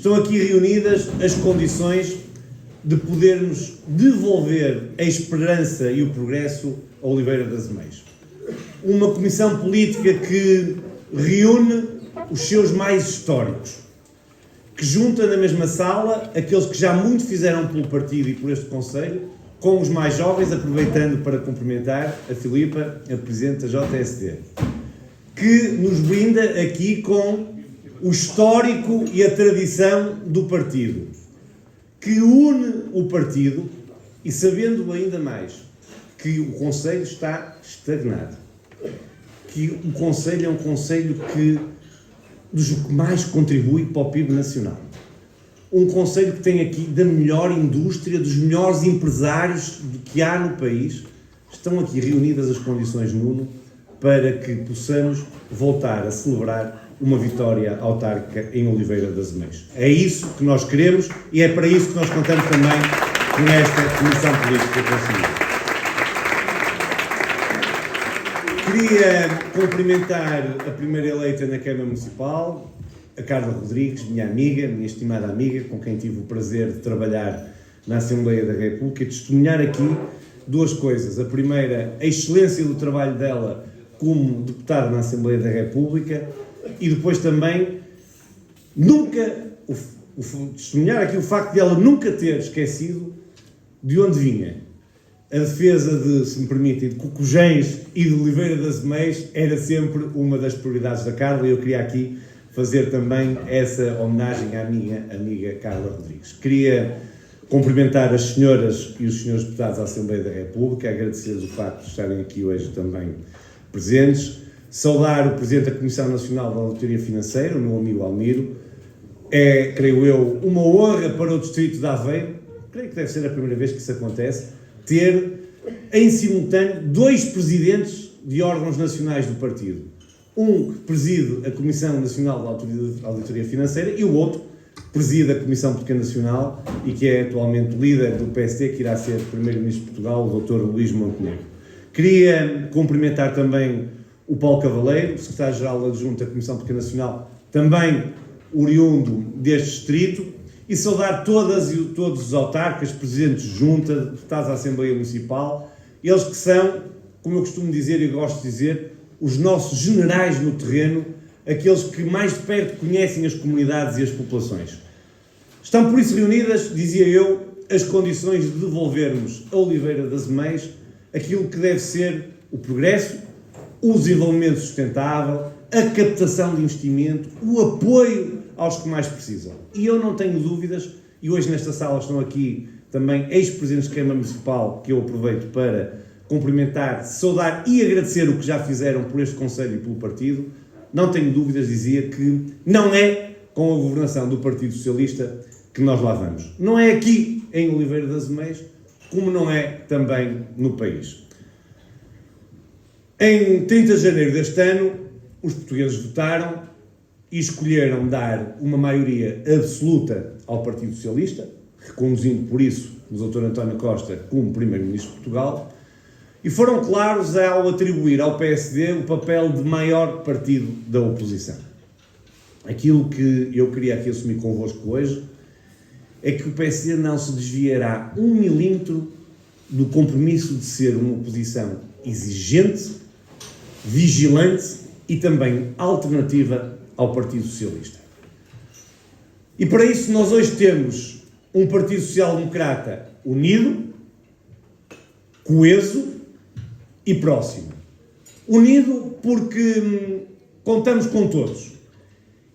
estão aqui reunidas as condições de podermos devolver a esperança e o progresso a Oliveira das Meias. Uma comissão política que reúne os seus mais históricos, que junta na mesma sala aqueles que já muito fizeram pelo partido e por este Conselho, com os mais jovens, aproveitando para cumprimentar a Filipa, a Presidente da JSD, que nos brinda aqui com o histórico e a tradição do partido, que une o partido e sabendo ainda mais que o Conselho está estagnado, que o Conselho é um Conselho dos que mais contribui para o PIB nacional. Um Conselho que tem aqui da melhor indústria, dos melhores empresários que há no país. Estão aqui reunidas as condições, Nuno, para que possamos voltar a celebrar uma vitória autárquica em Oliveira das Meias. É isso que nós queremos e é para isso que nós contamos também com esta Comissão Política Conselhia. Queria cumprimentar a primeira eleita na Câmara Municipal, a Carla Rodrigues, minha amiga, minha estimada amiga, com quem tive o prazer de trabalhar na Assembleia da República, e testemunhar aqui duas coisas. A primeira, a excelência do trabalho dela como deputada na Assembleia da República, e depois também testemunhar aqui o facto de ela nunca ter esquecido de onde vinha. A defesa de, se me permitem, de Cocujens e de Oliveira das Meias era sempre uma das prioridades da Carla, e eu queria aqui fazer também essa homenagem à minha amiga Carla Rodrigues. Queria cumprimentar as senhoras e os senhores deputados da Assembleia da República, agradecer-lhes o facto de estarem aqui hoje também presentes, saudar o Presidente da Comissão Nacional da Auditoria Financeira, o meu amigo Almiro. É, creio eu, uma honra para o Distrito de Aveiro, creio que deve ser a primeira vez que isso acontece, ter em simultâneo dois presidentes de órgãos nacionais do partido. Um que preside a Comissão Nacional da Auditoria Financeira e o outro preside a Comissão Política Nacional e que é atualmente líder do PSD, que irá ser Primeiro-Ministro de Portugal, o Dr. Luís Montenegro. Queria cumprimentar também o Paulo Cavaleiro, Secretário-Geral Adjunto da Comissão Política Nacional, também oriundo deste distrito, e saudar todos os autarcas, presidentes de junta, deputados da Assembleia Municipal, eles que são, como eu costumo dizer e gosto de dizer, os nossos generais no terreno, aqueles que mais de perto conhecem as comunidades e as populações. Estão por isso reunidas, dizia eu, as condições de devolvermos a Oliveira das Meias aquilo que deve ser o progresso, o desenvolvimento sustentável, a captação de investimento, o apoio aos que mais precisam. E eu não tenho dúvidas, e hoje nesta sala estão aqui também ex-presidentes de Câmara Municipal, que eu aproveito para cumprimentar, saudar e agradecer o que já fizeram por este Conselho e pelo partido. Não tenho dúvidas, dizia, que não é com a governação do Partido Socialista que nós lá vamos. Não é aqui em Oliveira das Meias, como não é também no país. Em 30 de janeiro deste ano, os portugueses votaram e escolheram dar uma maioria absoluta ao Partido Socialista, reconduzindo por isso o Dr. António Costa como Primeiro-Ministro de Portugal, e foram claros ao atribuir ao PSD o papel de maior partido da oposição. Aquilo que eu queria aqui assumir convosco hoje é que o PSD não se desviará 1 milímetro do compromisso de ser uma oposição exigente, vigilante e também alternativa ao Partido Socialista. E para isso nós hoje temos um Partido Social Democrata unido, coeso e próximo. Unido porque contamos com todos.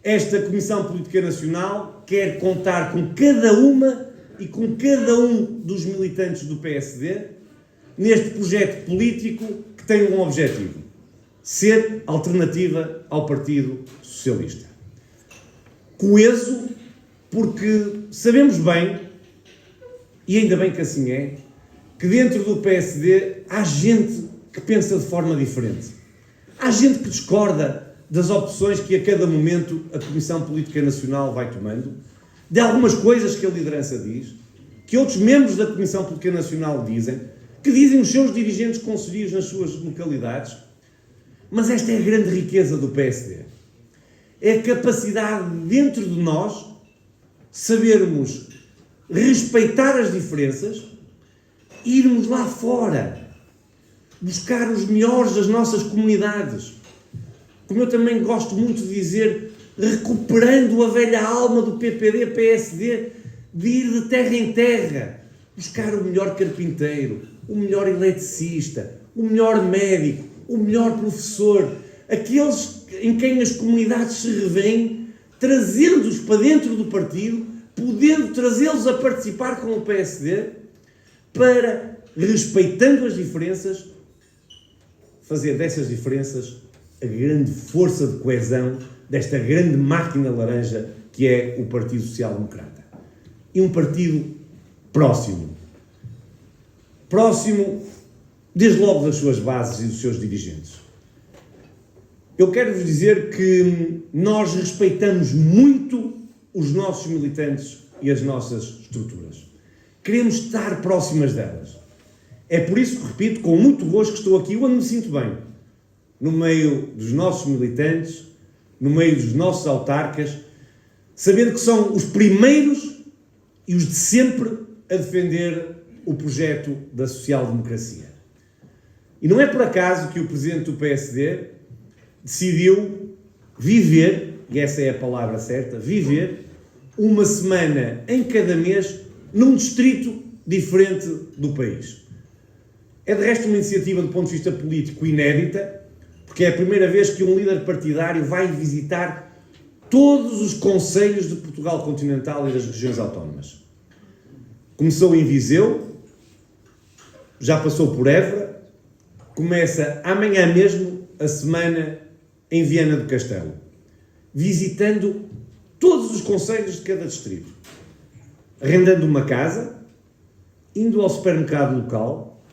Esta Comissão Política Nacional quer contar com cada uma e com cada um dos militantes do PSD neste projeto político que tem um objetivo: ser alternativa ao Partido Socialista. Coeso porque sabemos bem, e ainda bem que assim é, que dentro do PSD há gente que pensa de forma diferente. Há gente que discorda das opções que a cada momento a Comissão Política Nacional vai tomando, de algumas coisas que a liderança diz, que outros membros da Comissão Política Nacional dizem, que dizem os seus dirigentes conselheiros nas suas localidades. Mas esta é a grande riqueza do PSD. É a capacidade dentro de nós sabermos respeitar as diferenças e irmos lá fora, buscar os melhores das nossas comunidades. Como eu também gosto muito de dizer, recuperando a velha alma do PPD-PSD, de ir de terra em terra, buscar o melhor carpinteiro, o melhor eletricista, o melhor médico, o melhor professor, aqueles em quem as comunidades se revêem, trazendo-os para dentro do partido, podendo trazê-los a participar com o PSD, para, respeitando as diferenças, fazer dessas diferenças a grande força de coesão desta grande máquina laranja que é o Partido Social Democrata. E um partido próximo. Próximo, desde logo, das suas bases e dos seus dirigentes. Eu quero-vos dizer que nós respeitamos muito os nossos militantes e as nossas estruturas. Queremos estar próximas delas. É por isso que, repito, com muito gosto que estou aqui, onde me sinto bem. No meio dos nossos militantes, no meio dos nossos autarcas, sabendo que são os primeiros e os de sempre a defender o projeto da social-democracia. E não é por acaso que o presidente do PSD decidiu viver, e essa é a palavra certa, viver uma semana em cada mês num distrito diferente do país. É de resto uma iniciativa do ponto de vista político inédita, porque é a primeira vez que um líder partidário vai visitar todos os concelhos de Portugal continental e das regiões autónomas. Começou em Viseu, já passou por Évora, começa amanhã mesmo a semana em Viana do Castelo, visitando todos os concelhos de cada distrito, arrendando uma casa, indo ao supermercado local,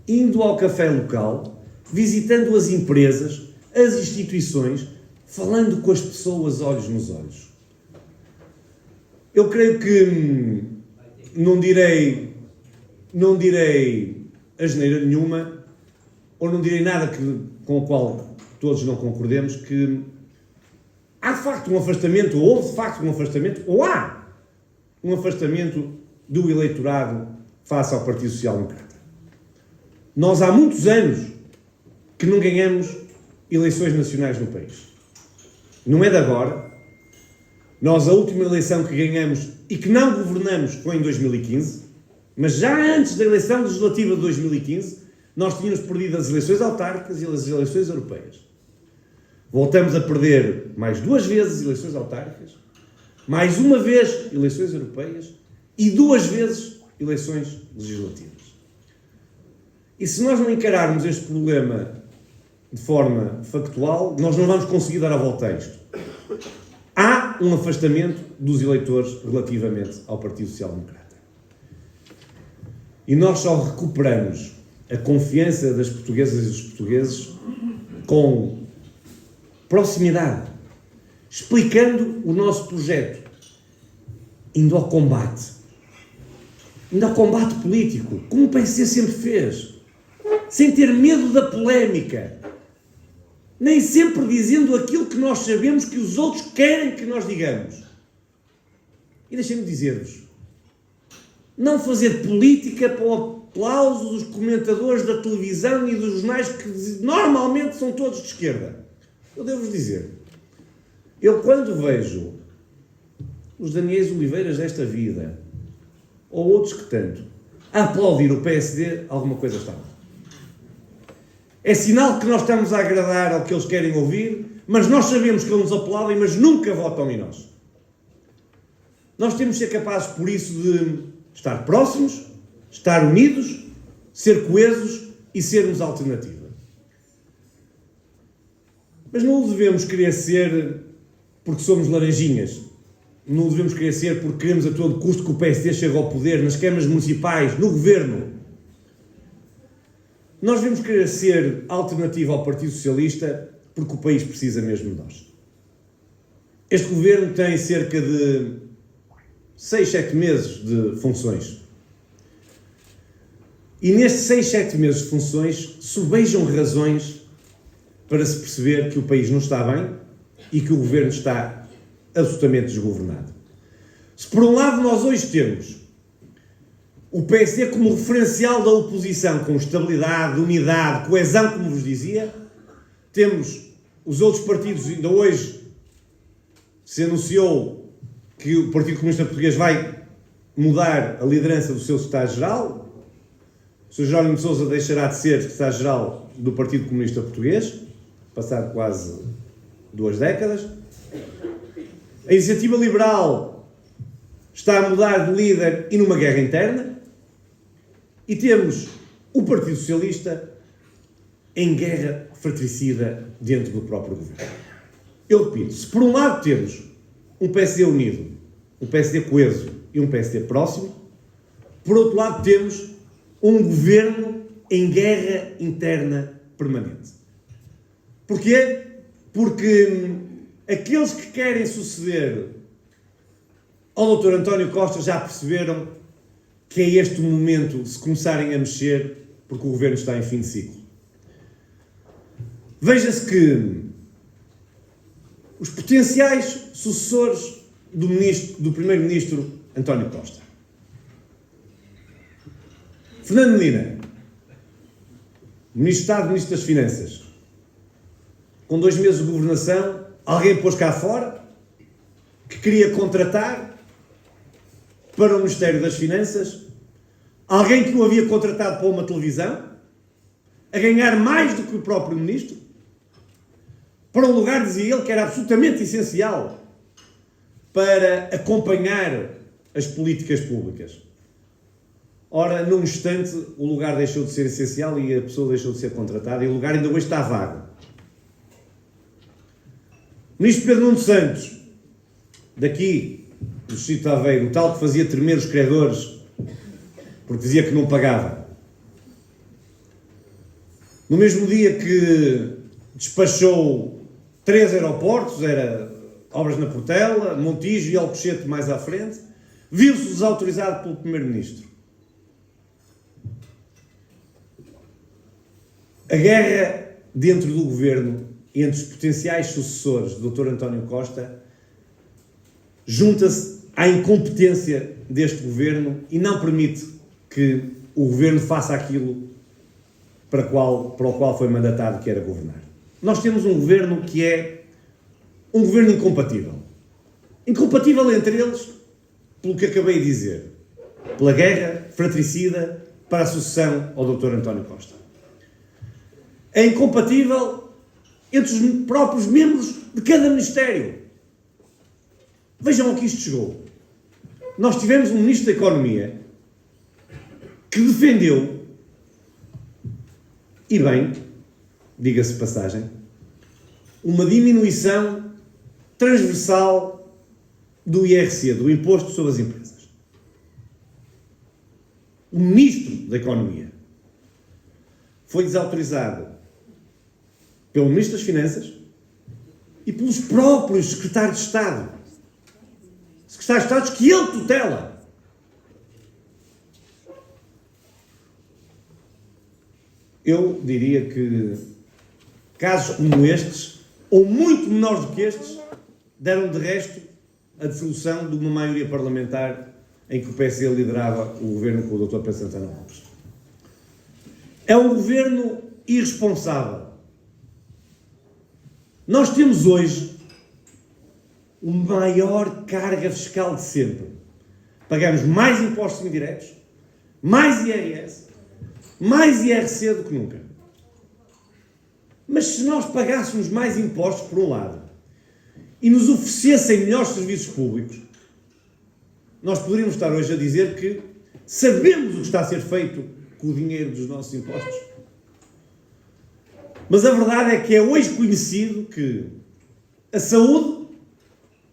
indo ao café local, visitando as empresas, as instituições, falando com as pessoas olhos nos olhos. Eu creio que não direi asneira nenhuma, ou não direi nada com o qual todos não concordemos, que há de facto um afastamento, ou houve de facto um afastamento, ou há um afastamento do eleitorado face ao Partido Social Democrata. Nós há muitos anos que não ganhamos eleições nacionais no país. Não é de agora. Nós, a última eleição que ganhamos e que não governamos foi em 2015, mas já antes da eleição legislativa de 2015, nós tínhamos perdido as eleições autárquicas e as eleições europeias. Voltamos a perder mais 2 vezes eleições autárquicas, mais 1 vez eleições europeias e 2 vezes eleições legislativas. E se nós não encararmos este problema de forma factual, nós não vamos conseguir dar a volta a isto. Há um afastamento dos eleitores relativamente ao Partido Social Democrata. E nós só recuperamos a confiança das portuguesas e dos portugueses com proximidade, explicando o nosso projeto, indo ao combate político, como o PSD sempre fez, sem ter medo da polémica, nem sempre dizendo aquilo que nós sabemos que os outros querem que nós digamos. E deixem-me dizer-vos, não fazer política para o aplauso dos comentadores da televisão e dos jornais que normalmente são todos de esquerda. Eu devo-vos dizer, eu quando vejo os Daniéis Oliveiras desta vida, ou outros que tanto, a aplaudir o PSD, alguma coisa está mal. É sinal que nós estamos a agradar ao que eles querem ouvir, mas nós sabemos que eles nos aplaudem, mas nunca votam em nós. Nós temos de ser capazes, por isso, de estar próximos, estar unidos, ser coesos e sermos alternativa. Mas não o devemos querer ser porque somos laranjinhas. Não o devemos querer ser porque queremos a todo custo que o PSD chegue ao poder, nas câmaras municipais, no governo. Nós devemos querer ser alternativa ao Partido Socialista porque o país precisa mesmo de nós. Este governo tem cerca de 6, 7 meses de funções. E nestes 6, 7 meses de funções sobejam razões para se perceber que o país não está bem e que o governo está absolutamente desgovernado. Se por um lado nós hoje temos o PSD como referencial da oposição, com estabilidade, unidade, coesão, como vos dizia, temos os outros partidos. Ainda hoje se anunciou que o Partido Comunista Português vai mudar a liderança do seu secretário-geral. O Sr. Jerónimo de Sousa deixará de ser secretário-geral do Partido Comunista Português, passado quase 2 décadas. A Iniciativa Liberal está a mudar de líder e numa guerra interna. E temos o Partido Socialista em guerra fratricida dentro do próprio governo. Eu repito, se por um lado temos um PSD unido, um PSD coeso e um PSD próximo, por outro lado temos um governo em guerra interna permanente. Porquê? Porque aqueles que querem suceder ao Dr. António Costa já perceberam que é este o momento de se começarem a mexer, porque o governo está em fim de ciclo. Veja-se que os potenciais sucessores do primeiro-ministro António Costa. Fernando Medina, Ministro de Estado, Ministro das Finanças. Com 2 meses de governação, alguém pôs cá fora que queria contratar para o Ministério das Finanças alguém que o havia contratado para uma televisão, a ganhar mais do que o próprio Ministro, para um lugar, dizia ele, que era absolutamente essencial para acompanhar as políticas públicas. Ora, num instante, o lugar deixou de ser essencial e a pessoa deixou de ser contratada e o lugar ainda hoje está vago. O Ministro Pedro Nuno Santos, daqui, do Distrito de Aveiro, o tal que fazia tremer os credores porque dizia que não pagava. No mesmo dia que despachou 3 aeroportos, era Obras na Portela, Montijo e Alcochete mais à frente, viu-se desautorizado pelo Primeiro-Ministro. A guerra dentro do governo entre os potenciais sucessores do Dr. António Costa junta-se à incompetência deste governo e não permite que o governo faça aquilo para o qual foi mandatado, que era governar. Nós temos um governo que é um governo incompatível. Incompatível entre eles, pelo que acabei de dizer, pela guerra fratricida para a sucessão ao Dr. António Costa. É incompatível entre os próprios membros de cada ministério. Vejam ao que isto chegou. Nós tivemos um Ministro da Economia que defendeu, e bem, diga-se de passagem, uma diminuição transversal do IRC, do Imposto sobre as Empresas. O Ministro da Economia foi desautorizado pelo Ministro das Finanças e pelos próprios Secretários de Estado. Secretários de Estado que ele tutela. Eu diria que casos como estes, ou muito menores do que estes, deram de resto a dissolução de uma maioria parlamentar em que o PSD liderava o governo com o Dr. Pedro Santana Lopes. É um governo irresponsável. Nós temos hoje a maior carga fiscal de sempre. Pagamos mais impostos indiretos, mais IRS, mais IRC do que nunca. Mas se nós pagássemos mais impostos, por um lado, e nos oferecessem melhores serviços públicos, nós poderíamos estar hoje a dizer que sabemos o que está a ser feito com o dinheiro dos nossos impostos. Mas a verdade é que é hoje conhecido que a saúde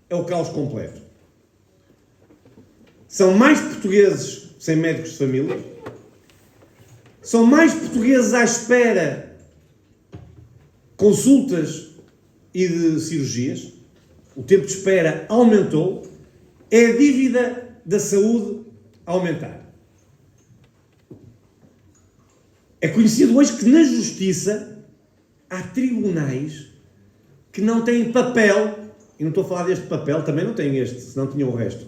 é o caos completo. São mais portugueses sem médicos de família, são mais portugueses à espera de consultas e de cirurgias, o tempo de espera aumentou, é a dívida da saúde a aumentar. É conhecido hoje que na Justiça há tribunais que não têm papel, e não estou a falar deste papel, também não têm este, senão tinham o resto,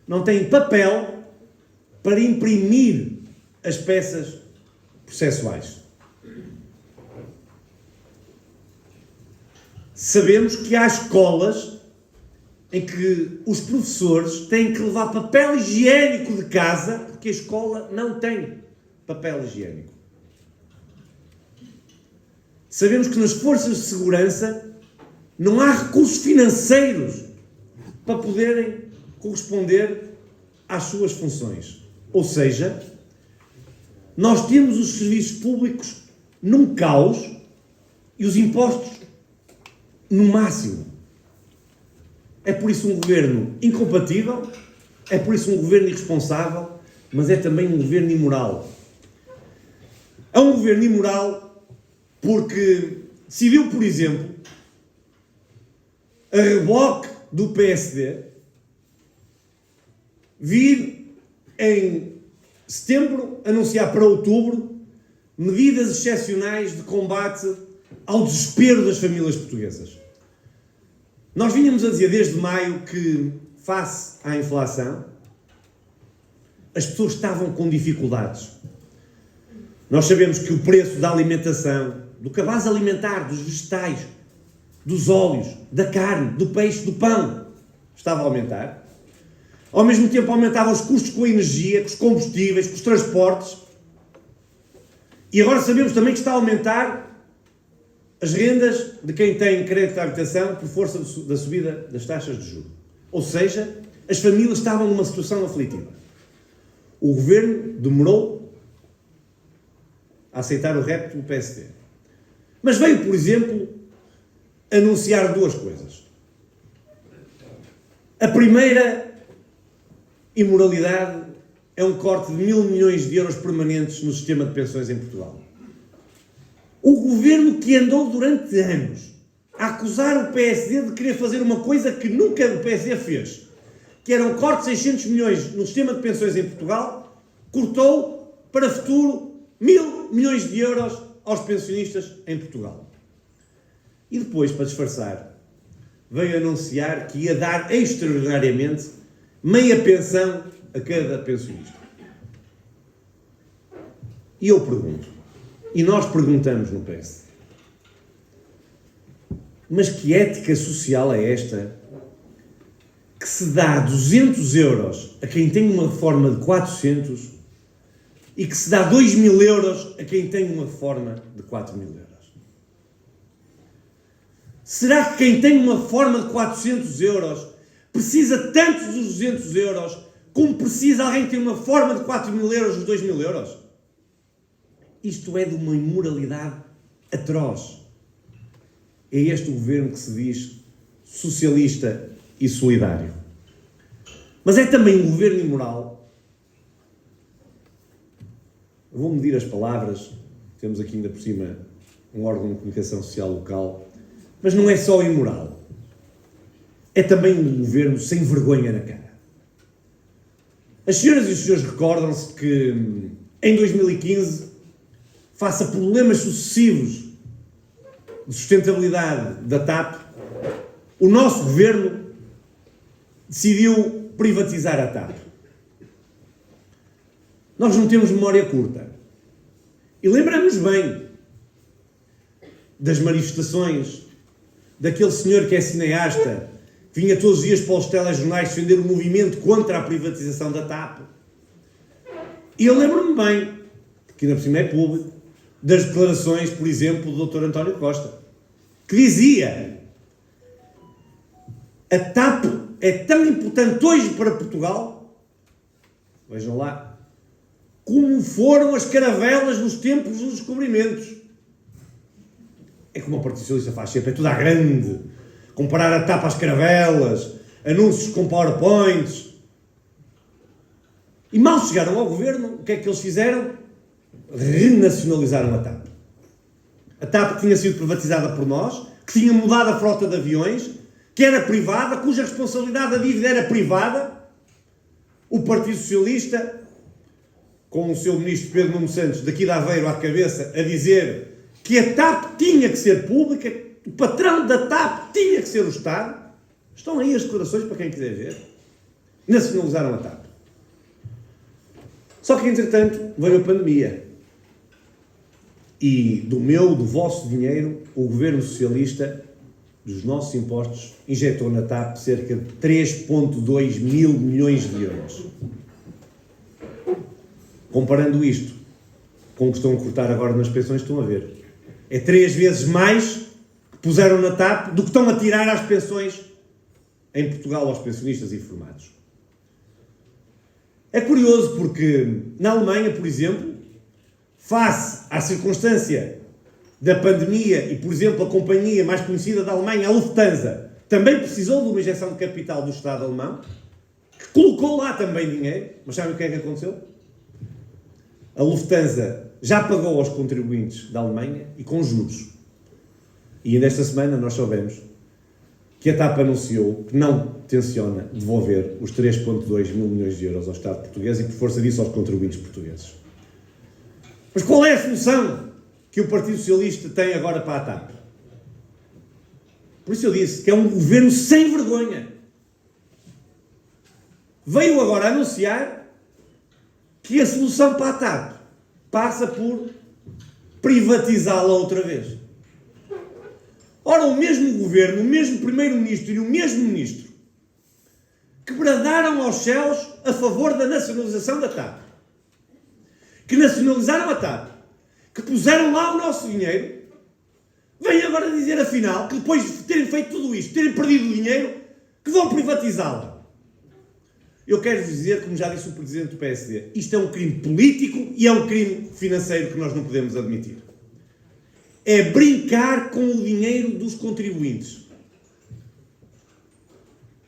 não têm papel para imprimir as peças processuais. Sabemos que há escolas em que os professores têm que levar papel higiênico de casa porque a escola não tem papel higiênico. Sabemos que nas forças de segurança não há recursos financeiros para poderem corresponder às suas funções. Ou seja, nós temos os serviços públicos num caos e os impostos no máximo. É por isso um governo incompatível, é por isso um governo irresponsável, mas é também um governo imoral. É um governo imoral porque decidiu, por exemplo, a reboque do PSD, vir em setembro anunciar para outubro medidas excepcionais de combate ao desespero das famílias portuguesas. Nós vínhamos a dizer desde maio que, face à inflação, as pessoas estavam com dificuldades. Nós sabemos que o preço da alimentação, do cabaz alimentar, dos vegetais, dos óleos, da carne, do peixe, do pão, estava a aumentar. Ao mesmo tempo aumentavam os custos com a energia, com os combustíveis, com os transportes. E agora sabemos também que está a aumentar as rendas de quem tem crédito de habitação por força da subida das taxas de juros. Ou seja, as famílias estavam numa situação aflitiva. O governo demorou a aceitar o repto do PSD. Mas veio, por exemplo, anunciar duas coisas. A primeira imoralidade é um corte de 1.000 milhões de euros permanentes no sistema de pensões em Portugal. O governo que andou durante anos a acusar o PSD de querer fazer uma coisa que nunca o PSD fez, que era um corte de 600 milhões no sistema de pensões em Portugal, cortou para futuro 1.000 milhões de euros aos pensionistas em Portugal. E depois, para disfarçar, veio anunciar que ia dar extraordinariamente meia pensão a cada pensionista. E eu pergunto, e nós perguntamos no PS, mas que ética social é esta que se dá 200 euros a quem tem uma reforma de 400 e que se dá 2.000 euros a quem tem uma reforma de 4.000 euros? Será que quem tem uma reforma de 400 euros precisa tanto dos 200 euros como precisa alguém que tem uma reforma de 4.000 euros dos 2.000 euros? Isto é de uma imoralidade atroz. É este o governo que se diz socialista e solidário. Mas é também um governo imoral. Eu vou medir as palavras. Temos aqui ainda por cima um órgão de comunicação social local. Mas não é só imoral. É também um governo sem vergonha na cara. As senhoras e os senhores recordam-se que em 2015, face a problemas sucessivos de sustentabilidade da TAP, o nosso governo decidiu privatizar a TAP. Nós não temos memória curta. E lembramos bem das manifestações daquele senhor que é cineasta, que vinha todos os dias para os telejornais defender o movimento contra a privatização da TAP. E eu lembro-me bem, que ainda por cima é público, das declarações, por exemplo, do Dr. António Costa, que dizia: a TAP é tão importante hoje para Portugal, vejam lá, como foram as caravelas nos tempos dos descobrimentos. É como o Partido Socialista faz sempre, é tudo à grande. Comparar a TAP às caravelas, anúncios com PowerPoints. E mal chegaram ao governo, o que é que eles fizeram? Renacionalizaram a TAP. A TAP que tinha sido privatizada por nós, que tinha mudado a frota de aviões, que era privada, cuja responsabilidade da dívida era privada. O Partido Socialista, com o seu ministro Pedro Nuno Santos, daqui de Aveiro à cabeça, a dizer que a TAP tinha que ser pública, o patrão da TAP tinha que ser o Estado. Estão aí as declarações para quem quiser ver. nacionalizaram a TAP. Só que, entretanto, veio a pandemia. E do vosso dinheiro, o governo socialista, dos nossos impostos, injetou na TAP cerca de 3,2 mil milhões de euros. Comparando isto com o que estão a cortar agora nas pensões, estão a ver. É 3 vezes mais que puseram na TAP do que estão a tirar às pensões em Portugal aos pensionistas informados. É curioso porque na Alemanha, por exemplo, face à circunstância da pandemia e, por exemplo, a companhia mais conhecida da Alemanha, a Lufthansa, também precisou de uma injeção de capital do Estado alemão, que colocou lá também dinheiro, mas sabem o que é que aconteceu? A Lufthansa já pagou aos contribuintes da Alemanha e com juros. E nesta semana nós soubemos que a TAP anunciou que não tenciona devolver os 3,2 mil milhões de euros ao Estado português e, por força disso, aos contribuintes portugueses. Mas qual é a solução que o Partido Socialista tem agora para a TAP? Por isso eu disse que é um governo sem vergonha. Veio agora anunciar que a solução para a TAP passa por privatizá-la outra vez. Ora, o mesmo governo, o mesmo primeiro-ministro e o mesmo ministro que bradaram aos céus a favor da nacionalização da TAP, que nacionalizaram a TAP, que puseram lá o nosso dinheiro, vêm agora dizer, afinal, que depois de terem feito tudo isto, terem perdido o dinheiro, que vão privatizá-la. Eu quero dizer, como já disse o Presidente do PSD, isto é um crime político e é um crime financeiro que nós não podemos admitir. É brincar com o dinheiro dos contribuintes.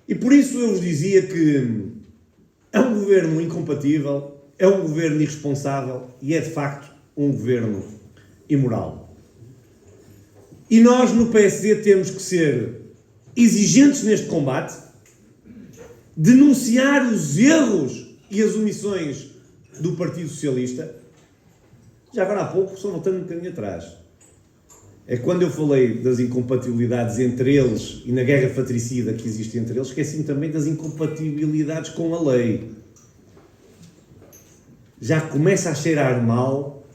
E por isso eu vos dizia que é um governo incompatível, é um governo irresponsável e é de facto um governo imoral. E nós no PSD temos que ser exigentes neste combate, denunciar os erros e as omissões do Partido Socialista. Já agora há pouco, só voltando um bocadinho atrás, é quando eu falei das incompatibilidades entre eles e na guerra fratricida que existe entre eles, esqueci-me também das incompatibilidades com a lei. Já começa a cheirar mal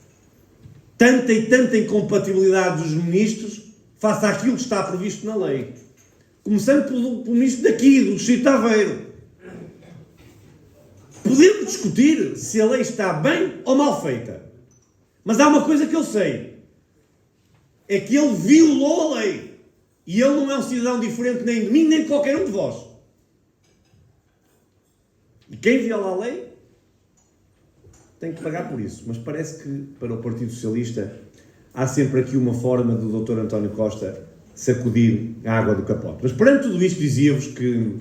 tanta e tanta incompatibilidade dos ministros face àquilo que está previsto na lei. Começando pelo ministro daqui, do Distrito de Aveiro. Podemos discutir se a lei está bem ou mal feita. Mas há uma coisa que eu sei. É que ele violou a lei. E ele não é um cidadão diferente nem de mim, nem de qualquer um de vós. E quem viola a lei tem que pagar por isso. Mas parece que, para o Partido Socialista, há sempre aqui uma forma do Dr. António Costa sacudir a água do capote. Mas perante tudo isto, dizia-vos que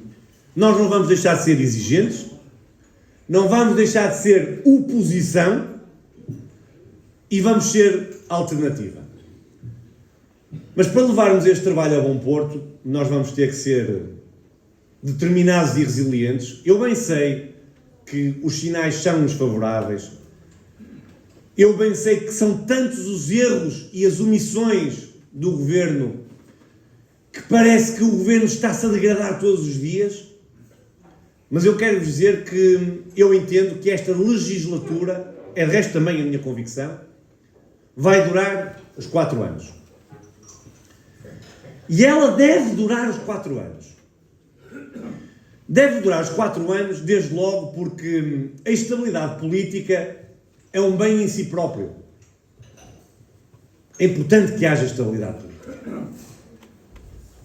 nós não vamos deixar de ser exigentes, não vamos deixar de ser oposição e vamos ser alternativa. Mas para levarmos este trabalho a bom porto, nós vamos ter que ser determinados e resilientes. Eu bem sei que os sinais são-nos favoráveis. Eu bem sei que são tantos os erros e as omissões do Governo que parece que o Governo está-se a degradar todos os dias. Mas eu quero dizer que eu entendo que esta legislatura, é de resto também a minha convicção, vai durar os 4 anos. E ela deve durar os 4 anos. Deve durar os 4 anos, desde logo, porque a estabilidade política é um bem em si próprio. É importante que haja estabilidade política.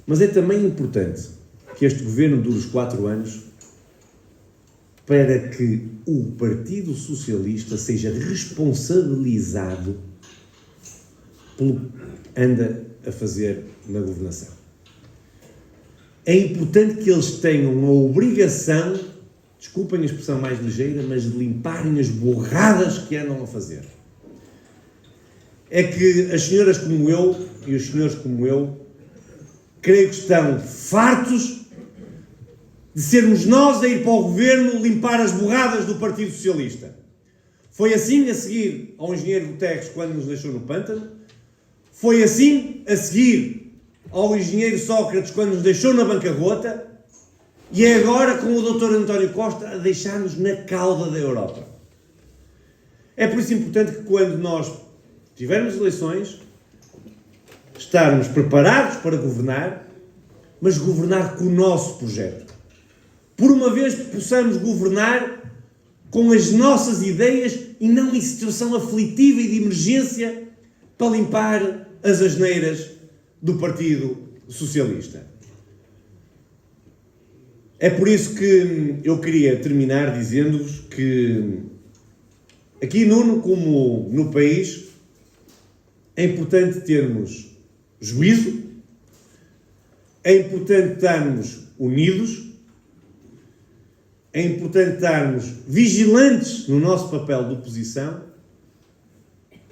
Mas é também importante que este governo dure os 4 anos para que o Partido Socialista seja responsabilizado pelo que anda a fazer na governação. É importante que eles tenham a obrigação, desculpem a expressão mais ligeira, mas de limparem as borradas que andam a fazer. É que as senhoras como eu e os senhores como eu, creio que estão fartos de sermos nós a ir para o governo limpar as borradas do Partido Socialista. Foi assim a seguir ao engenheiro Guterres quando nos deixou no pântano, foi assim a seguir ao engenheiro Sócrates quando nos deixou na bancarrota, E é agora com o Dr. António Costa a deixar-nos na cauda da Europa. É por isso importante que quando nós tivermos eleições, estarmos preparados para governar, mas governar com o nosso projeto. Por uma vez possamos governar com as nossas ideias e não em situação aflitiva e de emergência para limpar as asneiras do Partido Socialista. É por isso que eu queria terminar dizendo-vos que aqui, Nuno, como no país, é importante termos juízo, é importante estarmos unidos, é importante estarmos vigilantes no nosso papel de oposição,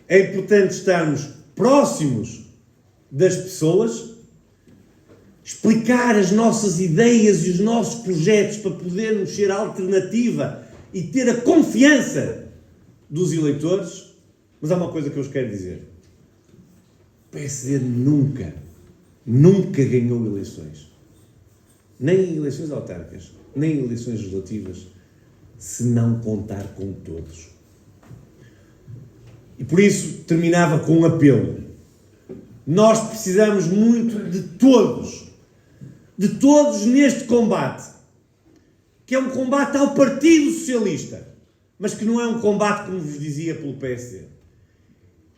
é importante estarmos próximos das pessoas, explicar as nossas ideias e os nossos projetos para podermos ser alternativa e ter a confiança dos eleitores. Mas há uma coisa que eu vos quero dizer. O PSD nunca ganhou eleições. Nem eleições autárquicas, nem eleições legislativas, se não contar com todos. E por isso terminava com um apelo. Nós precisamos muito de todos neste combate, que é um combate ao Partido Socialista, mas que não é um combate, como vos dizia, pelo PSD.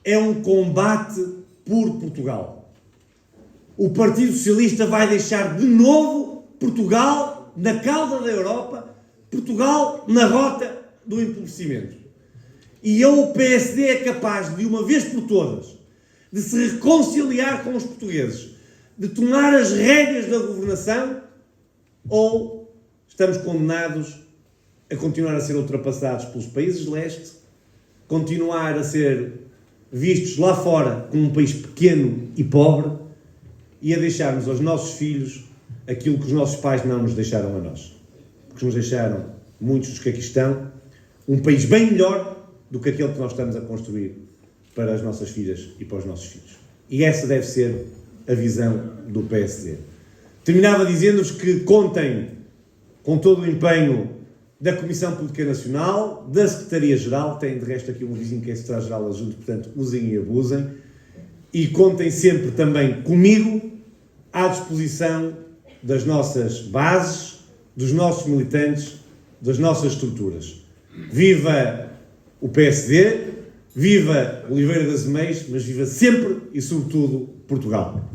É um combate por Portugal. O Partido Socialista vai deixar de novo Portugal na cauda da Europa, Portugal na rota do empobrecimento. E ou o PSD é capaz, de uma vez por todas, de se reconciliar com os portugueses, de tomar as rédeas da governação, ou estamos condenados a continuar a ser ultrapassados pelos países de leste, continuar a ser vistos lá fora como um país pequeno e pobre e a deixarmos aos nossos filhos aquilo que os nossos pais não nos deixaram a nós. Porque nos deixaram, muitos dos que aqui estão, um país bem melhor do que aquele que nós estamos a construir para as nossas filhas e para os nossos filhos. E essa deve ser a visão do PSD. Terminava dizendo-vos que contem com todo o empenho da Comissão Política Nacional, da Secretaria-Geral, tem de resto aqui um vizinho que é Secretário-Geral adjunto, portanto usem e abusem, e contem sempre também comigo à disposição das nossas bases, dos nossos militantes, das nossas estruturas. Viva o PSD, viva Oliveira das Meias, mas viva sempre e sobretudo Portugal.